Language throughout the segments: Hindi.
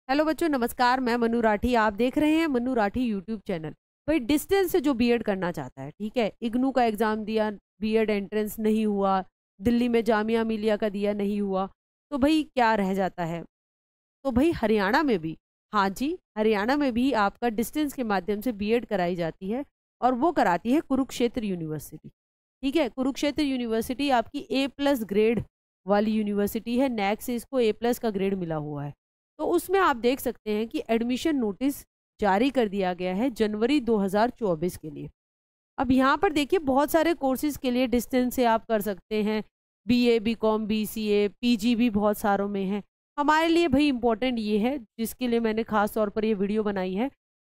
हेलो बच्चों, नमस्कार। मैं मनु राठी, आप देख रहे हैं मनु राठी यूट्यूब चैनल। भाई डिस्टेंस से जो बीएड करना चाहता है, ठीक है, इग्नू का एग्जाम दिया, बीएड एंट्रेंस नहीं हुआ, दिल्ली में जामिया मिलिया का दिया नहीं हुआ, तो भाई क्या रह जाता है? तो भाई हरियाणा में भी, हाँ जी, हरियाणा में भी आपका डिस्टेंस के माध्यम से बीएड कराई जाती है और वो कराती है कुरुक्षेत्र यूनिवर्सिटी। ठीक है, कुरुक्षेत्र यूनिवर्सिटी आपकी A+ ग्रेड वाली यूनिवर्सिटी है। नैक से इसको A+ का ग्रेड मिला हुआ है। तो उसमें आप देख सकते हैं कि एडमिशन नोटिस जारी कर दिया गया है जनवरी 2024 के लिए। अब यहाँ पर देखिए, बहुत सारे कोर्सेज के लिए डिस्टेंस से आप कर सकते हैं। BA, BCom, BCA, PG भी बहुत सारों में है। हमारे लिए भाई इंपॉर्टेंट ये है, जिसके लिए मैंने खास तौर पर ये वीडियो बनाई है,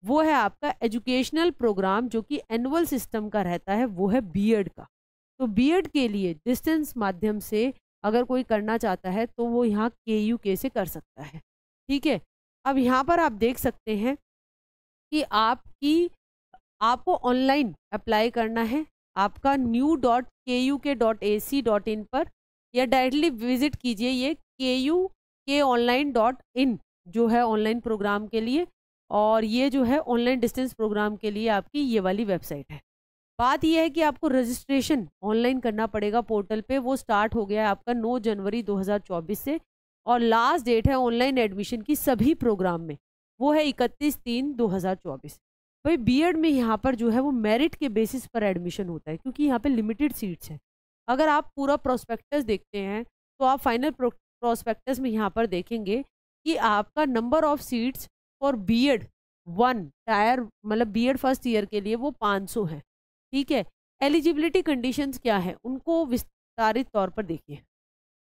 वो है आपका एजुकेशनल प्रोग्राम जो कि एनुअल सिस्टम का रहता है, वो है बीएड का। तो बीएड के लिए डिस्टेंस माध्यम से अगर कोई करना चाहता है तो वो यहाँ KUK से कर सकता है। ठीक है, अब यहाँ पर आप देख सकते हैं कि आपको ऑनलाइन अप्लाई करना है। आपका new.kuk.ac.in पर या डायरेक्टली विजिट कीजिए ये kukonline.in जो है ऑनलाइन प्रोग्राम के लिए, और ये जो है ऑनलाइन डिस्टेंस प्रोग्राम के लिए आपकी ये वाली वेबसाइट है। बात यह है कि आपको रजिस्ट्रेशन ऑनलाइन करना पड़ेगा पोर्टल पे। वो स्टार्ट हो गया है आपका 9 जनवरी 2024 से, और लास्ट डेट है ऑनलाइन एडमिशन की सभी प्रोग्राम में, वो है 31/3/2024। भाई बीएड में यहाँ पर जो है वो मेरिट के बेसिस पर एडमिशन होता है, क्योंकि यहाँ पे लिमिटेड सीट्स हैं। अगर आप पूरा प्रोस्पेक्टस देखते हैं तो आप फाइनल प्रोस्पेक्टस में यहाँ पर देखेंगे कि आपका number of seats for BEd 1 tier, मतलब बीएड फर्स्ट ईयर के लिए वो 500 है। ठीक है, एलिजिबिलिटी कंडीशंस क्या है उनको विस्तारित तौर पर देखिए।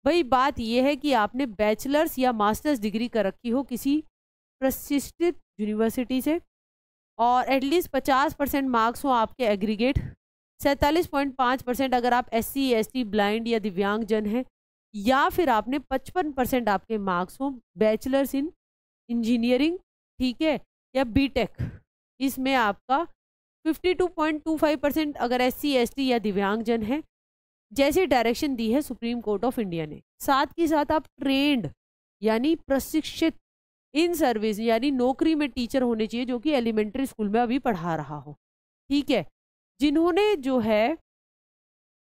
भाई बात यह है कि आपने बैचलर्स या मास्टर्स डिग्री कर रखी हो किसी प्रतिष्ठित यूनिवर्सिटी से, और एटलीस्ट 50% मार्क्स हो आपके एग्रीगेट, 47.5% अगर आप SC ST ब्लाइंड या दिव्यांग जन हैं, या फिर आपने 55% आपके मार्क्स हो बैचलर्स इन इंजीनियरिंग, ठीक है, या बीटेक, इसमें आपका 52.25% अगर SC ST या दिव्यांग जन है, जैसे डायरेक्शन दी है सुप्रीम कोर्ट ऑफ इंडिया ने। साथ ही साथ आप ट्रेंड यानी प्रशिक्षित इन सर्विस यानी नौकरी में टीचर होने चाहिए, जो कि एलिमेंट्री स्कूल में अभी पढ़ा रहा हो। ठीक है, जिन्होंने जो है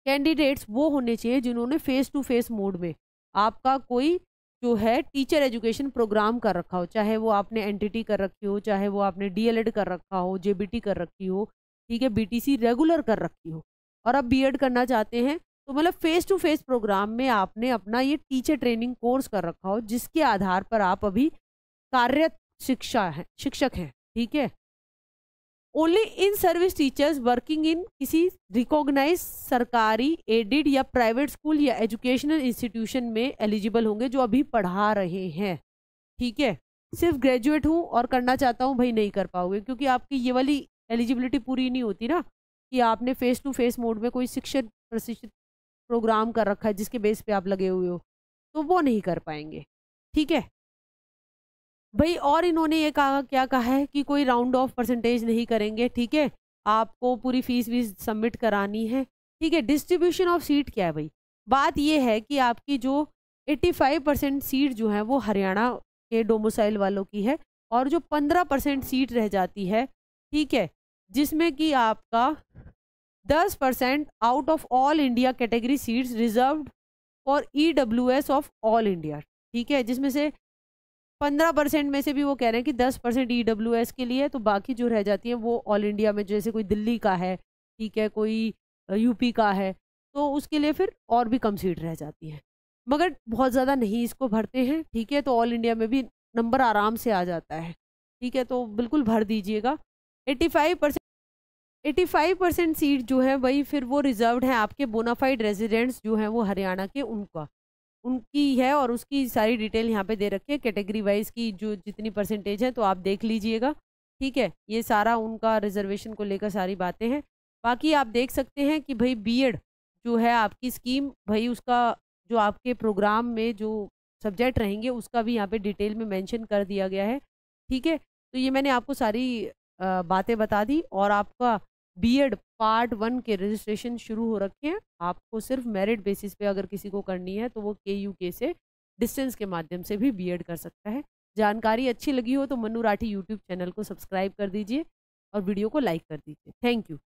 कैंडिडेट्स वो होने चाहिए जिन्होंने फेस टू फेस मोड में आपका कोई जो है टीचर एजुकेशन प्रोग्राम कर रखा हो, चाहे वो आपने एनटीटी कर रखी हो, चाहे वो आपने DLED कर रखा हो, JBT कर रखी हो, ठीक है, BTC रेगुलर कर रखी हो, और अब बीएड करना चाहते हैं, तो मतलब फेस टू फेस प्रोग्राम में आपने अपना ये टीचर ट्रेनिंग कोर्स कर रखा हो, जिसके आधार पर आप अभी कार्यरत शिक्षक हैं। ठीक है, only in service teachers working in किसी रिकॉग्नाइज सरकारी एडेड या प्राइवेट स्कूल या एजुकेशनल इंस्टीट्यूशन में एलिजिबल होंगे, जो अभी पढ़ा रहे हैं। ठीक है, सिर्फ ग्रेजुएट हूँ और करना चाहता हूँ, भाई नहीं कर पाओगे, क्योंकि आपकी ये वाली एलिजिबिलिटी पूरी नहीं होती ना, कि आपने फेस टू फेस मोड में कोई शिक्षण प्रशिक्षित प्रोग्राम कर रखा है जिसके बेस पे आप लगे हुए हो, तो वो नहीं कर पाएंगे। ठीक है भाई, और इन्होंने ये कहा, क्या कहा है कि कोई राउंड ऑफ परसेंटेज नहीं करेंगे। ठीक है, आपको पूरी फीस भी सबमिट करानी है। ठीक है, डिस्ट्रीब्यूशन ऑफ सीट क्या है भाई? बात ये है कि आपकी जो 85% सीट जो है वो हरियाणा के डोमिसाइल वालों की है, और जो 15% सीट रह जाती है, ठीक है, जिसमें कि आपका 10% out of all India category seats reserved for EWS of all India. ठीक है, जिसमें से 15% में से भी वो कह रहे हैं कि 10% EWS के लिए, तो बाकी जो रह जाती है वो ऑल इंडिया में, जैसे कोई दिल्ली का है, ठीक है, कोई यूपी का है, तो उसके लिए फिर और भी कम सीट रह जाती है, मगर बहुत ज़्यादा नहीं इसको भरते हैं। ठीक है, तो ऑल इंडिया में भी नंबर आराम से आ जाता है। ठीक है, तो बिल्कुल भर दीजिएगा। 85% सीट जो है भाई फिर वो रिजर्व्ड है आपके बोनाफाइड रेजिडेंट्स जो हैं वो हरियाणा के, उनकी है, और उसकी सारी डिटेल यहाँ पे दे रखी है कैटेगरी वाइज की, जो जितनी परसेंटेज है, तो आप देख लीजिएगा। ठीक है, ये सारा उनका रिजर्वेशन को लेकर सारी बातें हैं। बाकी आप देख सकते हैं कि भाई बीएड जो है आपकी स्कीम, भाई उसका जो आपके प्रोग्राम में जो सब्जेक्ट रहेंगे उसका भी यहाँ पे डिटेल में मेंशन कर दिया गया है। ठीक है, तो ये मैंने आपको सारी बातें बता दी, और आपका बीएड पार्ट 1 के रजिस्ट्रेशन शुरू हो रखे हैं। आपको सिर्फ मेरिट बेसिस पे अगर किसी को करनी है तो वो KUK से डिस्टेंस के माध्यम से भी बीएड कर सकता है। जानकारी अच्छी लगी हो तो मन्नू राठी यूट्यूब चैनल को सब्सक्राइब कर दीजिए और वीडियो को लाइक कर दीजिए। Thank you.